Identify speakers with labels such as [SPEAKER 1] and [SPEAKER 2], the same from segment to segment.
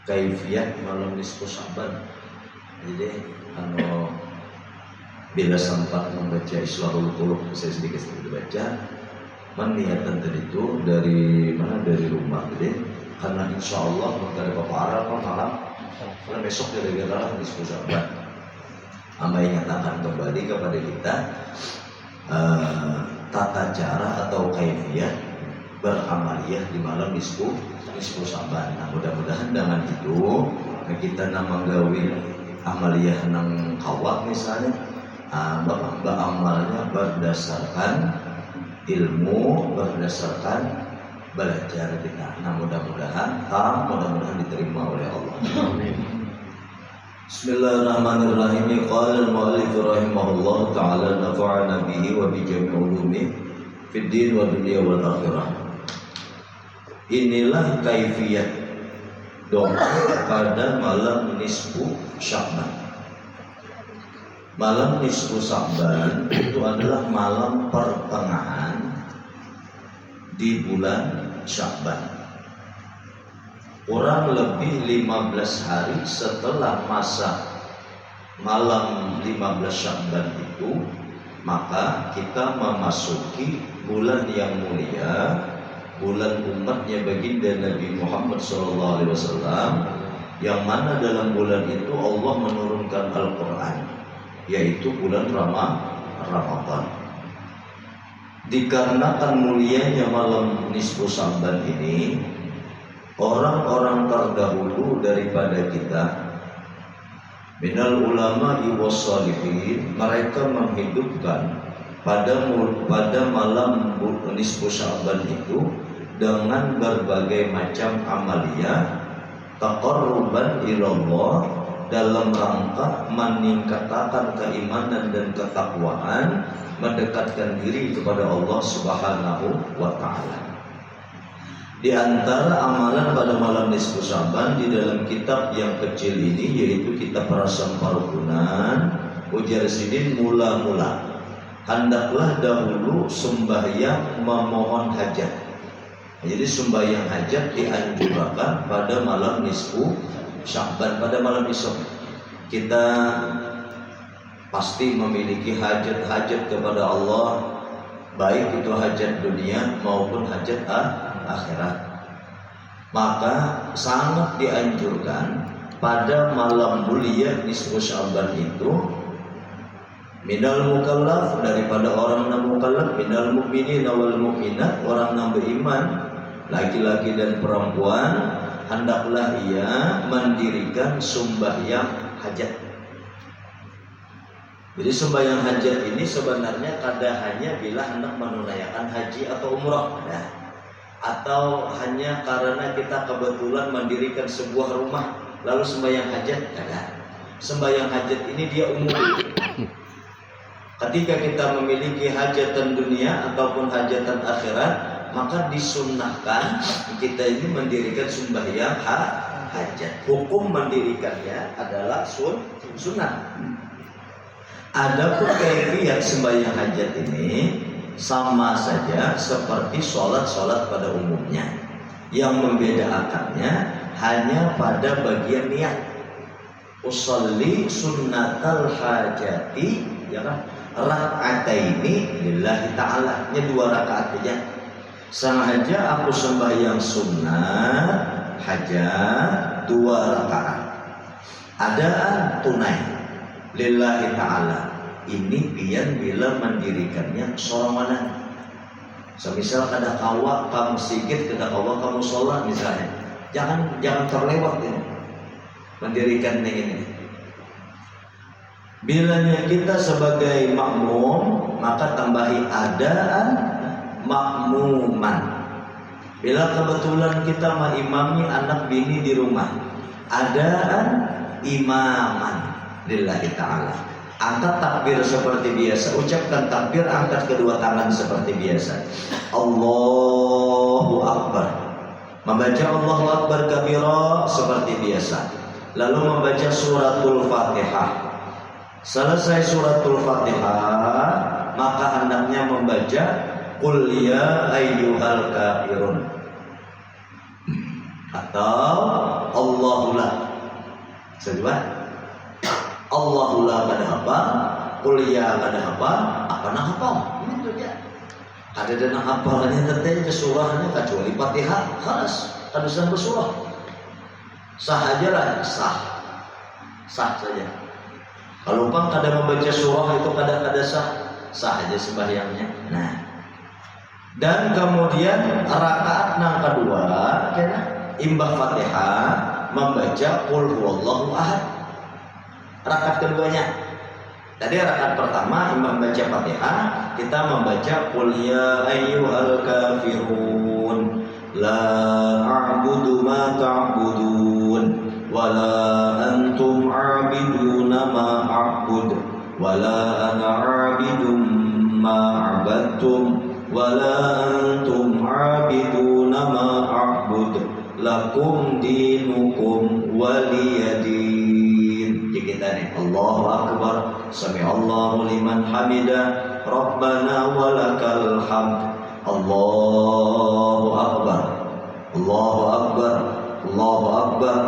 [SPEAKER 1] kaifiyat malam nisfu Sya'ban. Jadi bila sempat membaca Islahul Qulub, saya sedikit baca niatan tadi itu dari mana, dari rumah gitu, karena insya Allah dari Bapak Arab malam karena besok gara-gara nisfu Sya'ban. Amba ingatkan kembali kepada kita tata cara atau kaifiyat beramaliyah di malam nisfu Sya'ban. Nah, mudah-mudahan dengan itu kita menggawi amaliyah nang kawat misalnya, amalnya berdasarkan ilmu, berdasarkan belajar kita. Nah, mudah-mudahan diterima oleh Allah. Bismillahirrahmanirrahim. Qala al-mu'allif rahimahullah ta'ala nafa'ana bihi wa bi jami' ulumi fid din wa dunya wal akhirah. Inilah kaifiyat doa pada malam nisfu Sya'ban. Malam nisfu Sya'ban itu adalah malam pertengahan di bulan Sya'ban. Kurang lebih 15 hari setelah masa malam 15 Sya'ban itu, maka kita memasuki bulan yang mulia, bulan umatnya baginda Nabi Muhammad SAW, yang mana dalam bulan itu Allah menurunkan Al-Quran, yaitu bulan Ramadan. Dikarenakan mulianya malam nisfu Sya'ban ini, orang-orang terdahulu daripada kita, minal ulama wassalihin, mereka menghidupkan pada malam nisfu Sya'ban itu dengan berbagai macam amaliyah taqarruban ilallah, dalam rangka meningkatkan keimanan dan ketakwaan, mendekatkan diri kepada Allah Subhanahu wa ta'ala. Di antara amalan pada malam nisfu Sya'ban di dalam kitab yang kecil ini, yaitu kitab Rasam Parukunan, ujar sidin mula-mula hendaklah dahulu sembahyang memohon hajat. Jadi sembahyang hajat dianjurkan pada malam nisfu Sya'ban, pada malam esok. Kita pasti memiliki hajat-hajat kepada Allah, baik itu hajat dunia maupun hajat akhirat. Maka sangat dianjurkan pada malam mulia nisfu Sya'ban itu minal mukallaf, daripada orang yang mukallaf, minal mu'minin wal mu'minat, orang yang beriman laki-laki dan perempuan, hendaklah ia mendirikan sembahyang hajat. Jadi sembahyang hajat ini sebenarnya kada hanya bila hendak menunaikan haji atau umrah, atau hanya karena kita kebetulan mendirikan sebuah rumah lalu sembahyang hajat, kada. Sembahyang hajat ini dia umum. Ketika kita memiliki hajatan dunia ataupun hajatan akhirat, maka disunnahkan kita ini mendirikan sembahyang hajat. Hukum mendirikannya adalah sunnah. Adapun kaifiyat sembahyang hajat ini sama saja seperti sholat pada umumnya. Yang membedakannya hanya pada bagian niat. Usolli sunnatal hajati, ya kan? Raka'ataini lillahi ta'ala, nya 2 rakaat saja. Sengaja aku sembahyang sunnah hajat 2 rakaat. Adaan tunai lillahi ta'ala. Ini pian bila mendirikannya sorangan. Semisal kada kawa kamu sikit, kada kawa kamu sholat misalnya, jangan terlewat ini mendirikan ini. Bilanya kita sebagai makmum, maka tambahi adaan makmuman. Bila kebetulan kita mengimami anak bini di rumah, adaan imaman lillahi ta'ala. Angkat takbir seperti biasa, ucapkan takbir, angkat kedua tangan seperti biasa. Allahu Akbar. Membaca Allahu Akbar kabira seperti biasa. Lalu membaca suratul Fatihah. Selesai suratul Fatihah, maka hendaknya membaca Qul ya ayyuhal kafirun, atau Allahullah. Kedua, Allahullah kada hafal, kuliah kada hafal, apa nak hafal? Itu aja. Ada dana hafalannya teteh ke surahnya kecuali Fatihah, khalas. Kada usah bersurah. Sah aja lah, sah saja. Kalau pang kada membaca surah itu kada sah aja sembahyangnya. Nah, dan kemudian rakaat yang kedua, kena imbah Fatihah membaca Qul huwallahu ahad. Rakaat keduanya. Tadi rakaat pertama imbah membaca Fatihah, kita membaca Qul ya ayyuhal kafirun la a'budu ma ta'budun wala antum 'abiduna ma a'bud wala ana 'abidum ma 'abadtum wala antum 'abiduna ma a'bud lakum dinukum waliyadin. Jadi kita nih Allahu akbar, sami'allahu liman hamidah, rabbana walakal hamd. Allahu akbar, Allahu akbar, Allahu akbar,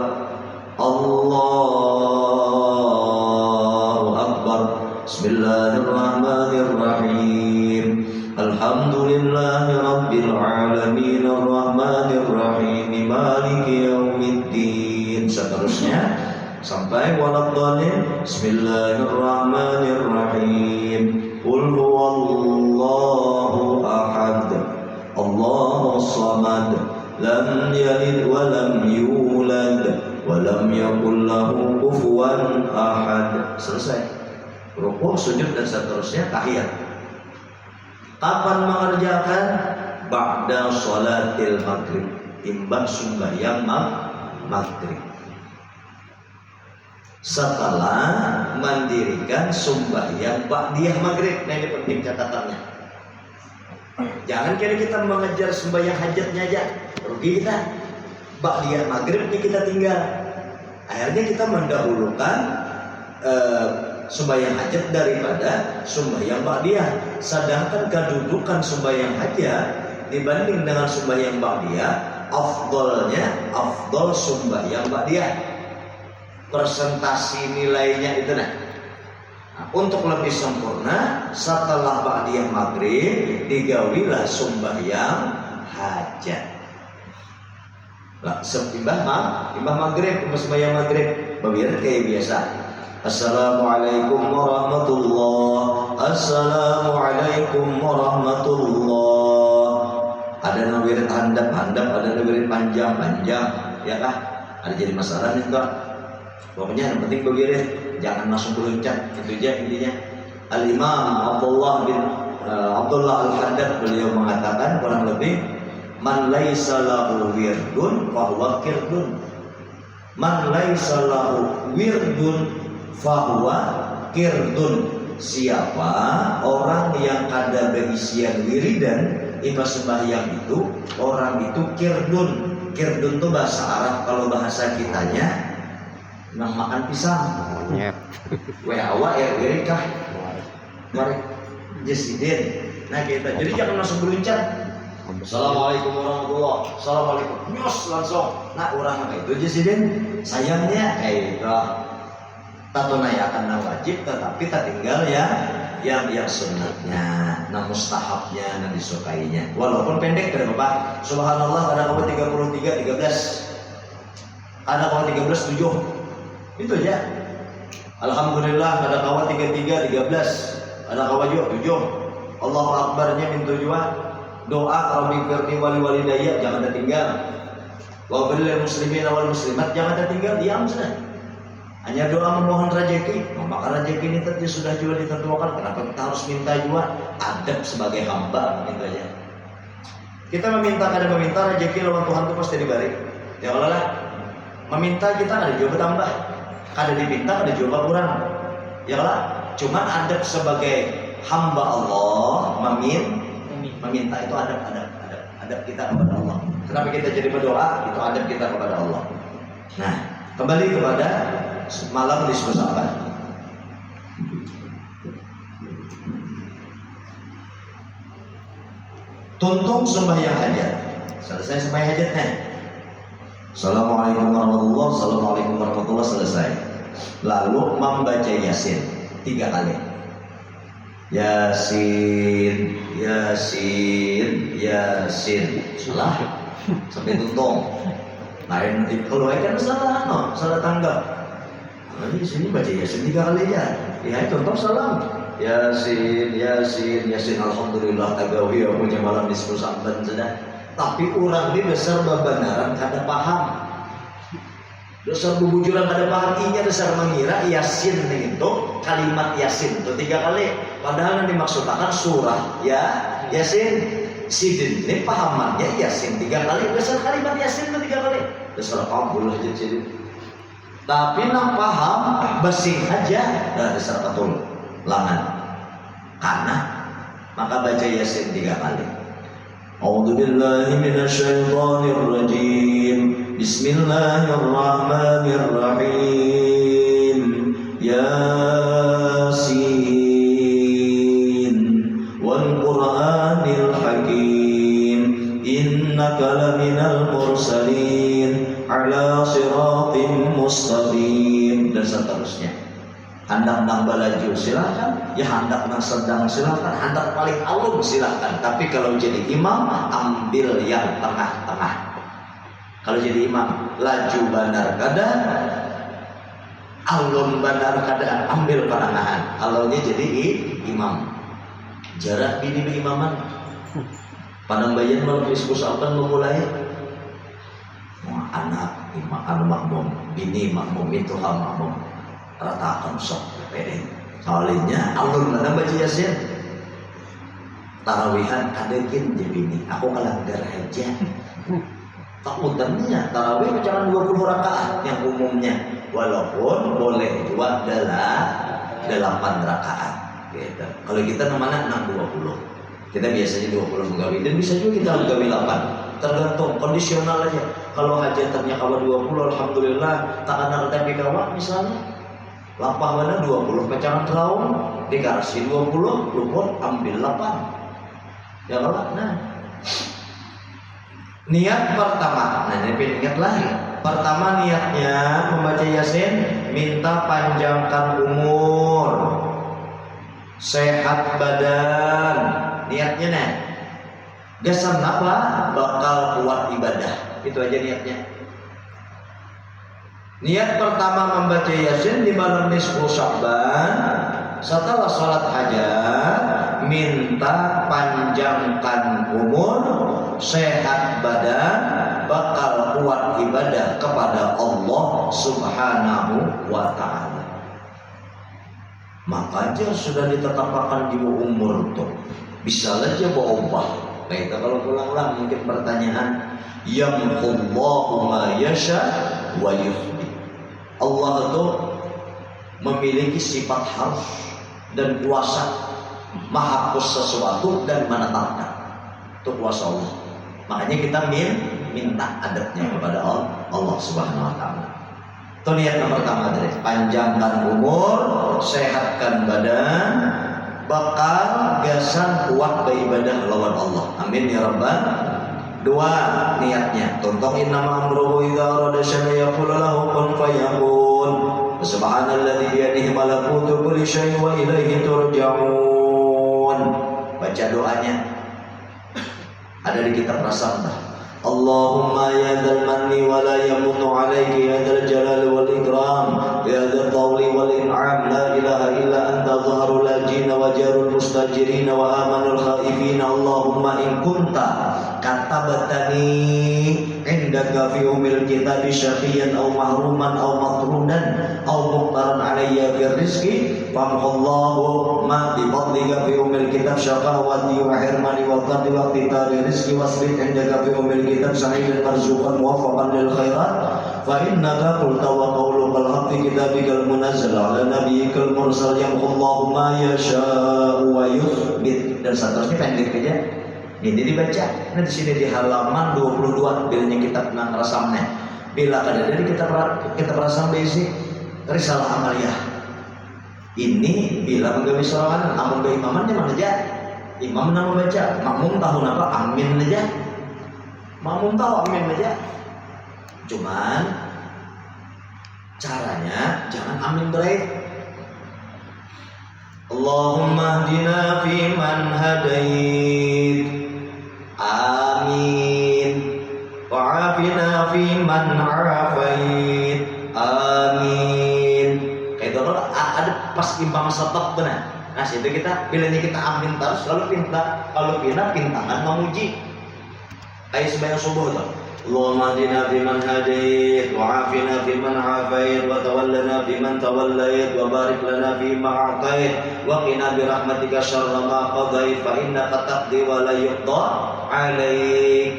[SPEAKER 1] Allahu akbar. Bismillahirrahmanirrahim. Alhamdulillahi rabbil alamin arrahmanir rahim maliki yaumiddin. Seterusnya sampai waladhdallin. Bismillahirrahmanirrahim. Qul huwallahu ahad, Allahus samad, lam yalid wa lam yulad wa lam yakul lahu kufuwan ahad. Selesai. Rukuk, sujud dan seterusnya tahiyat. Kapan mengerjakan? Ba'da sholatil maghrib, imbang sembahyang maghrib. Setelah mendirikan sembahyang ba'diyah maghrib. Nah, ini penting catatannya. Jangan kira kita mengejar sembahyang hajatnya aja, rugi kita. Ba'diyah maghrib ini kita tinggal. Akhirnya kita mendahulukan sembahyang hajat daripada sembahyang ba'diyah. Sedangkan kedudukan sembahyang hajat dibanding dengan sembahyang ba'diyah, afdol sembahyang ba'diyah. Persentasi nilainya itu nah. Untuk lebih sempurna, setelah ba'diyah maghrib digawilah sembahyang hajat. Lah, imbah maghrib, sembahyang maghrib, babir kayak biasa. Assalamualaikum warahmatullahi. Assalamualaikum warahmatullahi. Ada nawirin handap, ada nawirin panjang, ya kah? Ada jadi masalah nih kak. Pokoknya yang penting begitu, jangan langsung beruncat, itu aja intinya. Al-Imam Abdullah Al-Haddad beliau mengatakan kurang lebih, man laisa lahu wirdun fahuwa kirdun. Man laisa lahu wirdun fahuwa kirdun. Siapa orang yang ada berisian wiridan ibadah sembahyang itu, orang itu kirdun. Kirdun itu bahasa Arab, kalau bahasa kitanya nang makan pisang. Awak ya wirikah? Mari jesidin. Nah kita, jadi jangan langsung beruncat. Assalamualaikum warahmatullahi. Assalamualaikum. Nyos langsung. Nah orang itu jesidin. Sayangnya kayak itu. Tatunaiakan nang wajib, tetapi tak tinggal ya yang sunnatnya, nah mustahabnya, nah disukainya. Walaupun pendek dari Bapak. Subhanallah ada nomor 33 13. Ada nomor 13 7. Itu aja. Alhamdulillah ada kawan 33 13. Ada kawan juga 7. Allahu akbarnya min 7. Doa Rabbi firni wali walidayya jangan tertinggal. Wa bil muslimin wal muslimat jangan tertinggal, diam sudah. Hanya doa memohon rezeki. Maka rezeki ini tadi sudah juga ditentukan. Kenapa kita harus minta juga? Adab sebagai hamba gitu aja. Kita meminta rezeki lawan Tuhan itu pasti diberi. Ya Allah lah. Meminta kita ada juga tambah. Kada dipinta, ada juga kurang. Ya lah, cuman adab sebagai hamba Allah meminta itu adab kita kepada Allah. Kenapa kita jadi berdoa? Itu adab kita kepada Allah. Nah, kembali kepada malam disebut apa? Tuntung sembahyang hajat. Selesai sembahyang hajatnya. Assalamualaikum warahmatullahi Allah, Assalamualaikum warahmatullahi selesai. Lalu membaca Yasin 3 kali. Yasin, Yasin, Yasin. Salah sampai tuntung. Lain nanti kalau kan salah, no, salah tanggap. Nah, di sini baca Yasin 3 kali ya. Ya contoh salam. Yasin, Yasin, Yasin. Alhamdulillah tagawi ya punya malam nisfu samban sudah. Tapi orang ini besar bebenaran kada paham. Dasar bubujuran kada paham, inya dasar mengira Yasin itu kalimat Yasin itu 3 kali. Padahal yang dimaksudkan surah ya Yasin. Sidin ini pahamannya Yasin 3 kali. Dasar kalimat Yasin itu 3 kali. Dasar kabul aja jadi. Tapi nak paham basing aja. Nah, dasar betul langan. Karena maka baca Yasin 3 kali. A'udzu billahi minasyaitonir rajim. Bismillahirrahmanirrahim. Yasin wal Qur'anil Hakim. Innaka laminal mursalin ala siratim mustaqim. Dan seterusnya. Hendak nang balaju silakan, ya hendak nang sedang silakan, hendak paling alum silakan. Tapi kalau jadi imam ambil yang tengah-tengah. Kalau jadi imam laju bandar kada, alun bandar kada, ambil perangahan. Alunnya jadi imam. Jarak bini imaman. Panambayan malam diskus akan memulai. Anak imam, anu makmum, bini makmum itu hal makmum. Rata akan sok pede. Soalnya alun mana baca Yasin. Tarawihan kadekin jadi bini. Aku kalanggar aja. Takutannya tarawih jangan 20 rakaat yang umumnya, walaupun boleh juga adalah 8 rakaat gitu. Kalau kita namanya 6-20, kita biasanya 20 menggawi, dan bisa juga kita menggawi 8, tergantung kondisional aja. Kalau hajatannya kawa 20, alhamdulillah tak ada tapi kawa misalnya lapah mana 20 pecahan raung dikarasi 20 luput ambil 8 ya Allah. Nah, niat pertama, nah ini ingat lagi. Pertama niatnya membaca Yasin, minta panjangkan umur, sehat badan. Niatnya nih, gasan apa? Bakal kuat ibadah. Itu aja niatnya. Niat pertama membaca Yasin di malam nisfu Sya'ban, setelah sholat hajat, minta panjangkan umur, sehat badan, bakal kuat ibadah kepada Allah Subhanahu wa ta'ala. Makanya sudah ditetapkan di umur tuh bisa saja berubah. Kita kalau pulang-pulang mungkin pertanyaan, yamhullahu ma yasha wa yuthbit. Allah itu memiliki sifat harus dan kuasa menghapus sesuatu dan menetapkan. Itu kuasa Allah. Makanya kita minta adabnya kepada Allah Subhanahu wa ta'ala. Itu niat yang pertama tadi, panjangkan umur, sehatkan badan, bakal gasan kuat beribadah lawan Allah. Amin ya rabbal. Dua niatnya, contoh innama amruhu idza arada syai'an yaqulu lahu kun fayakun. Subhanalladzi bi yadihi malakutu kulli syai'in wa ilaihi turja'un. Baca doanya. Ada di kitab Rasamah. Allahumma ya dzal manni wa la yamunnu alayki ya dzal jalali wal ikram ya dzal tawli wal in'am la ilaha illa anta dhahrul lajin wa jarul mustajirin wa amanul khaifin. Allahumma in kunta katabatani indaka fi umil kitabi syaqiyan aw mahruman aw matrudan aw muqtaran alayya bir rizqi famhallahu ma bi fadlika fi umil kitab syaqawati wa hirmani wa qadri wa qitari rizqi wasbit indaka fi umil kitab sa'idan marzuqan muwaffaqan lil khairat fa innaka qulta wa qawlukal haqqi kitabikal munazzal ala nabiyyikal mursal yamhullahu ma yasha'u wa yuthbit. Dan seterusnya pendek aja. Ini dibaca. Nah di sini di halaman 22 bilnya kitab nang rasamnya. Bila ada dari kitab rasam basic risalah amaliyah. Ini bila menggawi salaman amun be imamannya mana aja. Imam nama baca, makmum tahu apa? Amin aja. Makmum tahu amin aja. Cuman Caranya jangan amin berait. Allahumma hdina fiman hadait. Amin. Wa'afina fiman afait. Amin. Kayak itu kalau ada pas imam stop tuh nah. Nah situ kita bilangnya kita amin terus lalu pintangan memuji. Kayak sembahyang subuh tuh. Allahumma hdina fiman hadait wa afina fiman afait wa tawallana fiman tawallait wa barik lana fima a'tait wa qina bi rahmatika syarra ma qadait fa innaka taqdi wa la yuqda 'alaik.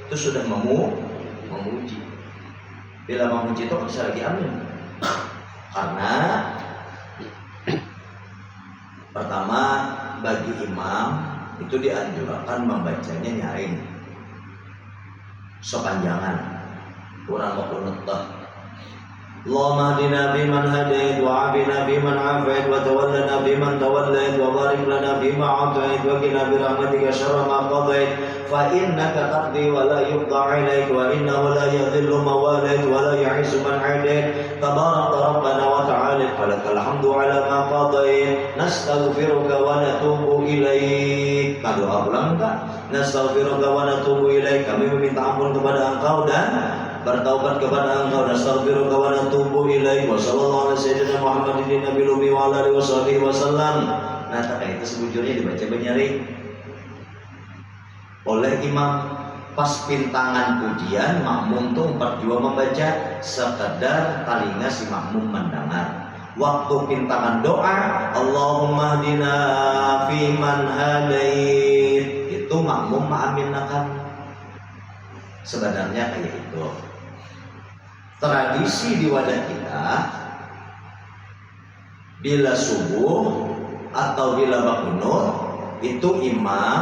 [SPEAKER 1] Itu sudah memuji. Bila memuji itu bisa lagi amin. Karena pertama bagi imam itu dianjurkan membacanya nyaring. Sepanjangan kurang kunut tah. Allahumma hdina fiman hadait wa afina fiman afait wa tawallana fiman tawallait wa barik lana fima a'tait wa qina bi rahmatika syarra ma qadait fa innaka taqdi wa la yuqda 'alaik wa innahu la yadhillu man walait wa la yu'izzu man 'adait tabarakta rabbana wa ta'ala falakal hamdu 'ala ma qadait nastaghfiruka wa natubu ilaik. Doa ulang enggak? Nastaghfiruka wa natubu ilaik. Kami meminta ampun kepada Engkau dan bertaubat kepada Engkau. Nastaghfiruka wa natubu ilaik. Wa sallallahu alaihi sayyidina Muhammadin nabiyil ummi wa alihi washabihi wasallam. Nah, itu sebujurnya dibaca benyaring oleh imam. Pas pintangan pujian makmum tuh juga membaca sekedar telinga si makmum mendengar. Waktu pintangan doa Allahumma hdina fiman hadait itu makmum mengaminkan. Sebenarnya kayak itu. Tradisi di wadah kita bila subuh atau bila bakunut itu imam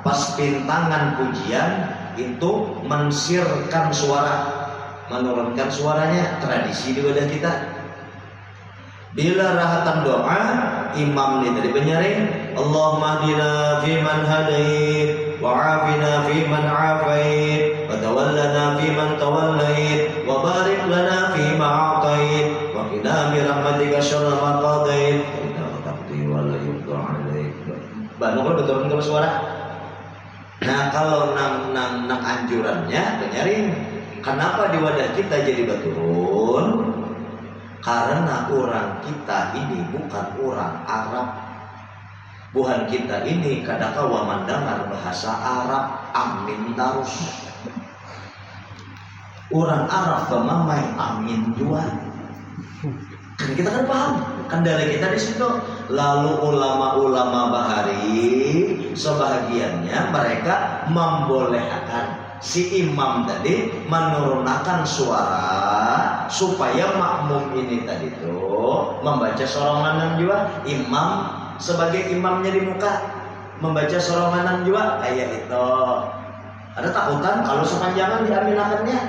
[SPEAKER 1] pas pintangan pujian itu mensirkan suara, menurunkan suaranya. Tradisi di wadah kita. Bila rahatan doa imam ini dari penyaring Allahumma hdina fiman hadait wa afina fiman afait wa tawallana fiman tawallait wa barik lana fima a'tait wa qina bi rahmatika syarra ma qadait innaka taqdi wa la yuqda 'alaik. Bangun betul-betul suara. Nah, kalau nang anjurannya penyaring, kenapa di wadah kita jadi baturun? Karena orang kita ini bukan orang Arab. Buhan kita ini kadang-kala mendengar bahasa Arab amin terus. Orang Arab pemamai amin juga. Kan kita kan paham. Kendala kita di situ. Lalu ulama-ulama bahari sebahagiannya mereka membolehkan si imam tadi menurunkan suara supaya makmum ini tadi tuh membaca sorongan juga. Imam sebagai imamnya di muka membaca sorongan juga kayak itu. Ada takutan kalau sepanjangan diaminakannya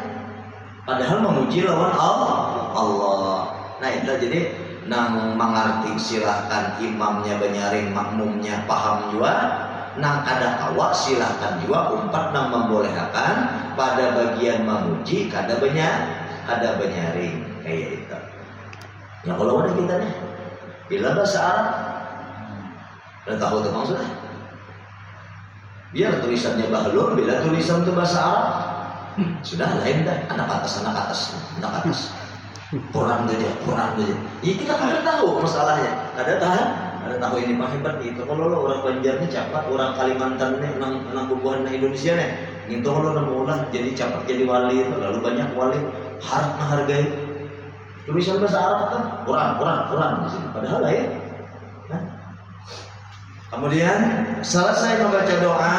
[SPEAKER 1] padahal memuji lawan Allah. Nah itu jadi nang mengerti silahkan imamnya benyaring makmumnya paham juga. Nang ada awak silahkan juga umpat nang membolehkan pada bagian memuji kada benyaring kayak itu. Ya kalau ada kita nih bila bahasa Arab udah tahu tuh maksudnya. Biar tulisannya bahlul bila tulisan itu bahasa Arab sudah lain dah anak atas. Kurang aja. Ya kita kan tahu masalahnya. Ada tahu ini mah hebat itu. Kalau lo orang Banjarnya capat, orang Kalimantan nih, nang bubuhan Indonesia nih, itu kalau nang ulang jadi capat jadi wali itu lalu banyak wali harap menghargai. Tulisan bahasa Arab kan kurang di sini. Padahal lah ya. Nah. Kemudian selesai membaca doa,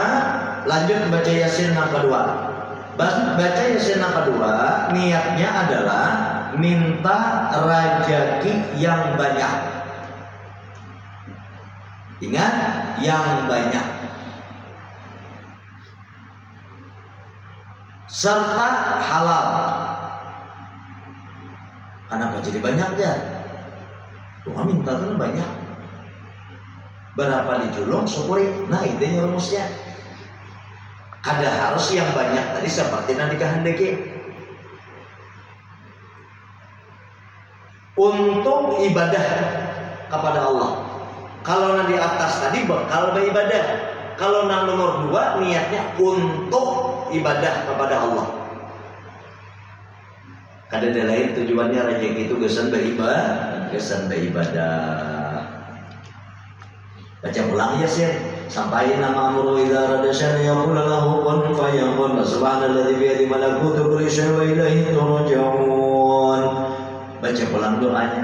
[SPEAKER 1] lanjut membaca Yasin yang kedua. Baca Yasin yang kedua, niatnya adalah minta rezeki yang banyak. Ingat, yang banyak. Serta halal. Kenapa jadi banyak ya? Tuhan minta kan banyak. Berapa dijulung syukuri. Nah itu rumusnya. Ada harus yang banyak tadi seperti nanti kehendaki. untuk ibadah kepada Allah. Kalau di atas tadi bekal beribadah. Kalau nomor 2 niatnya untuk ibadah kepada Allah. Kada ada lain tujuannya rezeki itu gesan beribadah. Baca ulang ya sih. Sampai nama amru idza rada syai'an yaqul lahu kun fayakun. Subhanalladzi bi yadihi malakutu kulli syai'in wa ilaihi turja'un. Baca ulang doanya.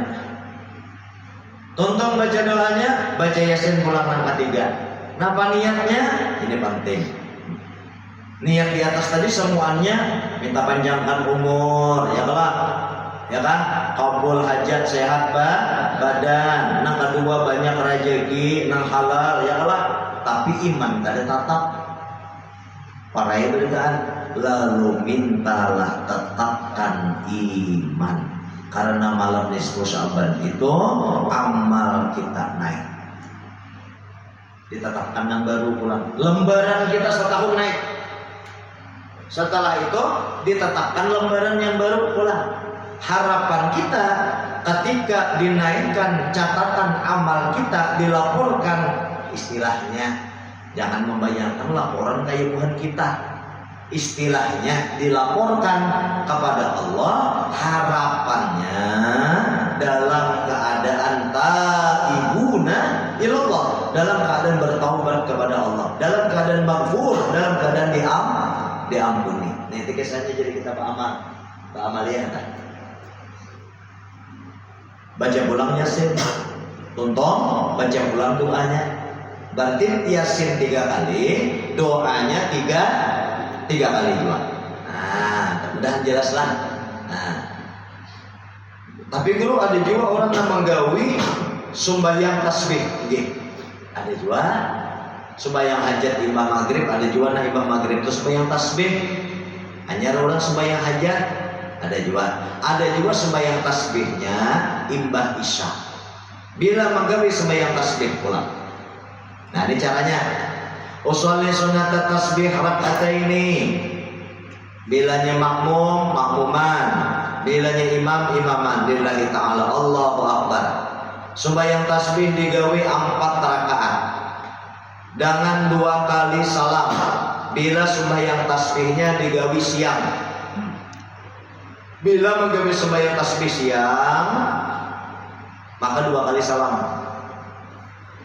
[SPEAKER 1] Tonton baca doanya, baca Yasin ulangan ketiga. Napa niatnya? Ini penting. Niat di atas tadi semuanya minta panjangkan umur, ya kan? Ya kan? Kabul hajat sehat badan. Nang kedua banyak rezeki, nang halal, ya kan? Tapi iman gak ada tatap. Para yang beritaan, lalu mintalah tetapkan iman. Karena malam nisfu Sya'ban itu amal kita naik. Ditetapkan yang baru pulang. Lembaran kita setahun naik. Setelah itu ditetapkan lembaran yang baru pulang. Harapan kita ketika dinaikkan catatan amal kita, dilaporkan, istilahnya jangan membayangkan laporan kayuhan kita, istilahnya dilaporkan kepada Allah. Harapannya dalam keadaan taibuna ilallah, dalam keadaan bertaubat kepada Allah, dalam keadaan maghfur, dalam keadaan diampuni. Nanti kesannya jadi kita amaliyah kan? Baca ulang Yasin, tonton, baca ulang doanya. Berarti Yasin 3 kali, doanya 3 kali juga. Nah, mudah-mudahan jelas lah. Nah, tapi guru ada juga orang yang menggawi sembahyang tasbih, ada juga sembahyang hajat imbah maghrib, ada juga nah imbah maghrib itu sembahyang tasbih. Hanya orang sembahyang hajat, ada juga sembahyang tasbihnya imbah isya. Bila menggawi sembahyang tasbih pulang. Nah, ini caranya. Usolli sunat tasbih raka'ataini. Bilanya makmum, makmuman. Bilanya imam, imaman. Lillahi ta'ala, Allahu akbar. Sembahyang tasbih digawe 4 rakaat dengan 2 kali salam. Bila sembahyang tasbihnya digawe siang. Bila menggawe sembahyang tasbih siang, maka 2 kali salam.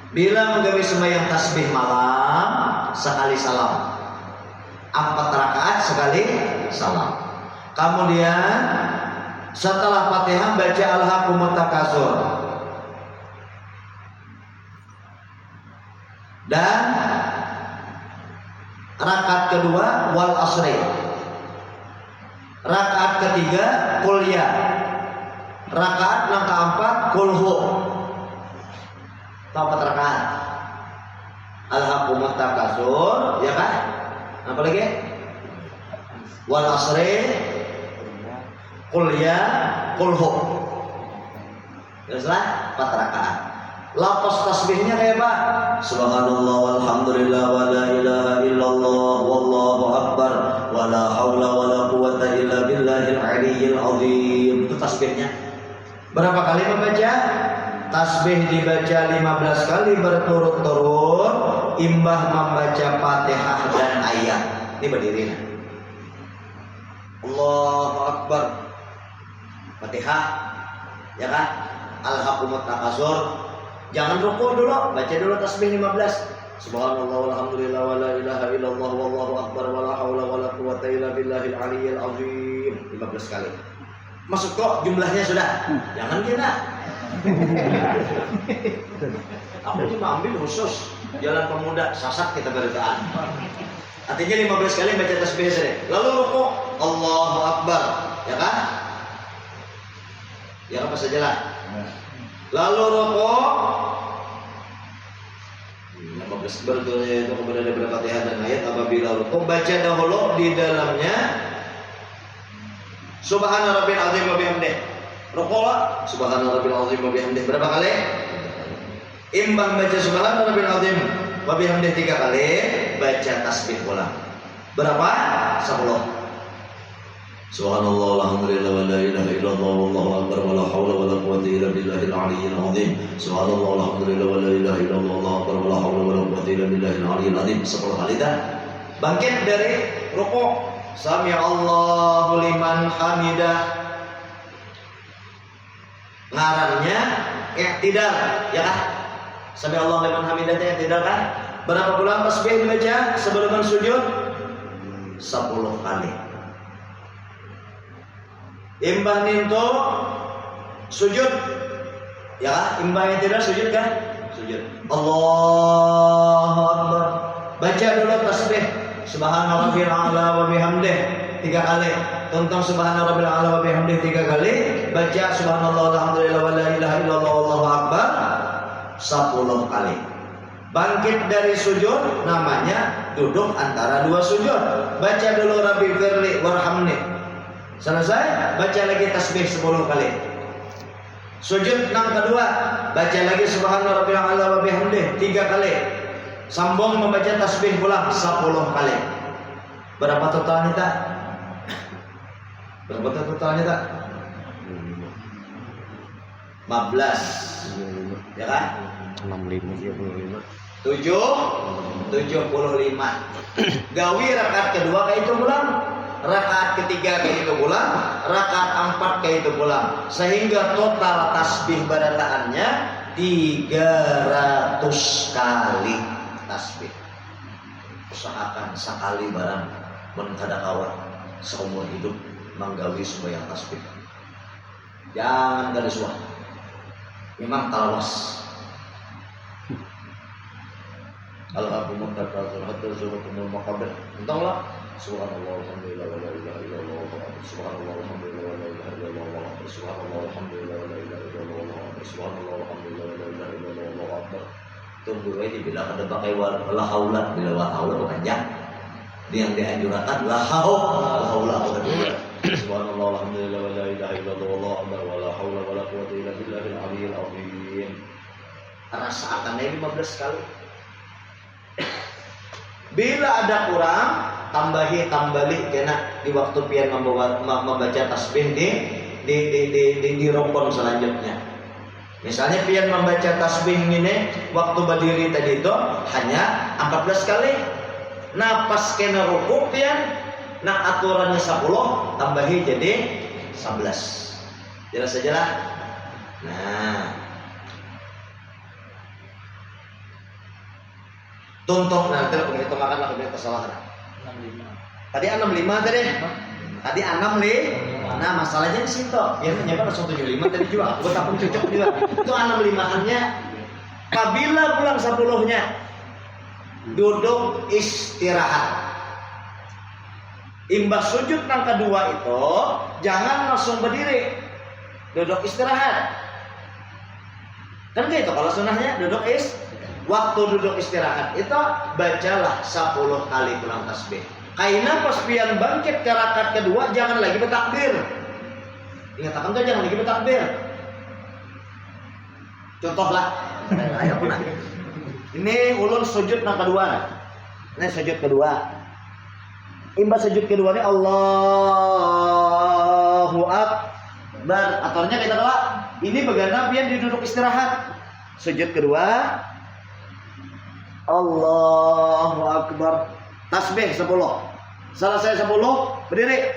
[SPEAKER 1] Bila menggawe sembahyang tasbih malam, sekali salam. 4 rakaat sekali salam. Kemudian setelah Fatihah baca Alhaakumut Takasur. Dan rakaat kedua wal asri. Rakaat ketiga qul ya. Rakaat yang keempat qul hu. 4 rakaat. Alhaakumut Takasur, ya kan? Apa lagi? Wal asri, qul ya, qul hu. Jelaslah 4 rakaat. Lafaz tasbihnya kayak apa? Subhanallah walhamdulillah wa la ilaha illallah wallahu akbar wa la haula wa la quwwata illa billahil aliyyil azim. Itu tasbihnya. Berapa kali membaca? Tasbih dibaca 15 kali berturut-turut, imbah membaca Fatihah dan ayat. Ini berdiri. Allahu akbar. Fatihah, ya kan? Alhaakumut Takasur. Jangan rukuk dulu, baca dulu tasbih 15. Subhanallah walhamdulillah wa la ilaha illallah wallahu akbar wa la haula wa la quwwata illa billahil aliyyil azim. 15 kali. Masuk kok jumlahnya sudah. Jangan kira. Aku cuma ambil khusus Jalan Pemuda Sasak kita beritaan. Artinya 15 kali baca tasbih saja. Lalu rukuk Allahu akbar, ya kan? Ya apa saja lah. Lalu rukuk 15 berdoanya itu kemudian ada Fatihah dan ayat. Apabila rukuk baca dahulu di dalamnya Subhana rabbil azim wa bihamdih. Rukuk Subhana rabbil azim wa bihamdih berapa kali? Imbang baca Subhana rabbil azim wa bihamdih 3 kali, baca tasbih pula. Berapa? 10. Subhanallah walhamdulillah wa la ilaha illallah wallahu akbar wa la haula wa la quwwata billahil aliyyil azim. Subhanallah walhamdulillah wa la ilaha illallah wallahu akbar wa la haula wa la quwwata illa billahil aliyyil azim. 10 kali dah. Bangkit dari rukuk, sami Allahu liman hamidah. Ngarannya i'tidal, ya kan? Sami Allahu liman hamidah itu i'tidal kan? Berapa bulan tasbih dibaca sebelum sujud? 10 kali. Imbah ninto sujud, ya imbahnya tidak sujud kan? Sujud. Allahu Akbar. Baca dulu tasbih Subhana rabbil a'la wa bihamdih 3 kali. Tuntang Subhana rabbil a'la wa bihamdih 3 kali. Baca Subhanallah walhamdulillah wa la ilaha illallah wallahu akbar 10 kali. Bangkit dari sujud namanya duduk antara 2 sujud. Baca dulu Rabbi firli warhamni. Selesai, baca lagi tasbih 10 kali. Sujud yang kedua, baca lagi Subhana rabbil a'la wa bihamdih 3 kali. Sambung membaca tasbih pula 10 kali. Berapa totalnya tak? Berapa totalnya tak? 15. Ya kan?
[SPEAKER 2] 65
[SPEAKER 1] 75. Gawi rakaat kedua kayak itu pulang. Rakaat ketiga kayak itu pulang, rakaat 4 kayak itu pulang, sehingga total tasbih badataannya 300 kali tasbih. Usahakan sekali barang menkada kawan seumur hidup menggawi sembahyang tasbih. Jangan kada suah. Memang talawas. Al-Habibun kata hatta zuratul maqabir. Entahlah. Subhanallah walhamdulillah wa la ilaha illallah wallahu akbar. Subhanallah walhamdulillah wa la ilaha illallah wallahu akbar. Subhanallah walhamdulillah wa la ilaha illallah wallahu akbar. Subhanallah walhamdulillah wa la ilaha illallah wallahu akbar. Tunggu aja bila ada pakai la haula bila wa haula panjang. Dia yang dianjurkan la haula Subhanallah walhamdulillah wa la ilaha illallah wallahu akbar wa la haula wa la quwwata illa billahil aliyyil azim. Rasakan 15 kali. Bila ada kurang, tambali kena di waktu pian membaca tasbih di rukun selanjutnya. Misalnya pian membaca tasbih ini waktu berdiri tadi itu hanya 14 kali. Nah pas kena rukuk pian, nah aturannya 10 tambahi jadi 11. Jelas saja lah. Nah, tuntung nanti begitu makan lah begitu kesalahan. 65. Tadi 65 tadi. Tadi 65. Nah, masalahnya di situ. Ya ternyata langsung 75 tadi juga. Buat aku cocok juga. Itu 65-annya. Apabila pulang 10-nya duduk istirahat. Imbas sujud yang kedua itu jangan langsung berdiri. Duduk istirahat. Kan gitu kalau sunahnya duduk waktu duduk istirahat itu bacalah 10 kali pulang tasbih. Kaina pas pian bangkit ke rakaat kedua jangan lagi bertakbir. Ingat akan tuh jangan lagi bertakbir. Contohlah. Ini ulun sujud yang kedua. Ini sujud kedua. Imbas sujud kedua ini Allahu Akbar. Aturnya kita doa. Ini bagaimana pian duduk istirahat. Sujud kedua. Allahu Akbar. Tasbih 10. Selesai 10 berdiri.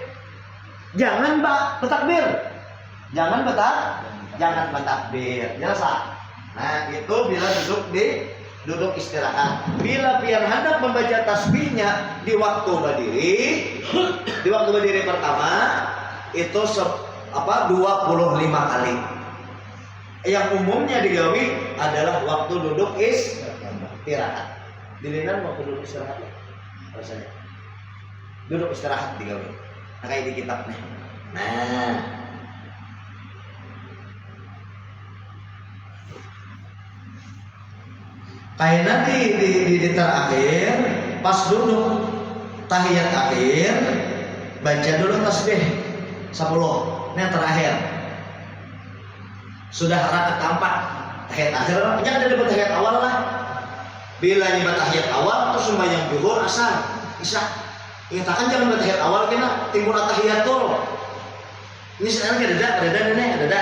[SPEAKER 1] Jangan bertakbir. Jangan bertakbir. Jelas? Nah, itu bila duduk istirahat. Bila pian hendak membaca tasbihnya di waktu berdiri pertama itu 25 kali. Yang umumnya digawi adalah waktu duduk istirahat. Dilinan waktu duduk istirahat rasanya. Duduk istirahat digawe. Nah, kayak di kitabnya. Nah. Kayak nanti di terakhir pas duduk tahiyat akhir baca dulu tasbih 10. Ini yang terakhir. Sudah rakaat keempat. Tahiyat akhir jangan ada tahiyat awal lah. Bila nyebat tahiyat awal terus sembahyang zuhur asar isya. Ingatkan jangan tahiyat awal kena timbul tahiyat tuh. Ini sekarang ada ini ada.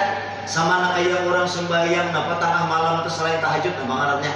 [SPEAKER 1] sama nak kayak orang sembahyang napa tengah malam itu selain tahajud apa ngarannya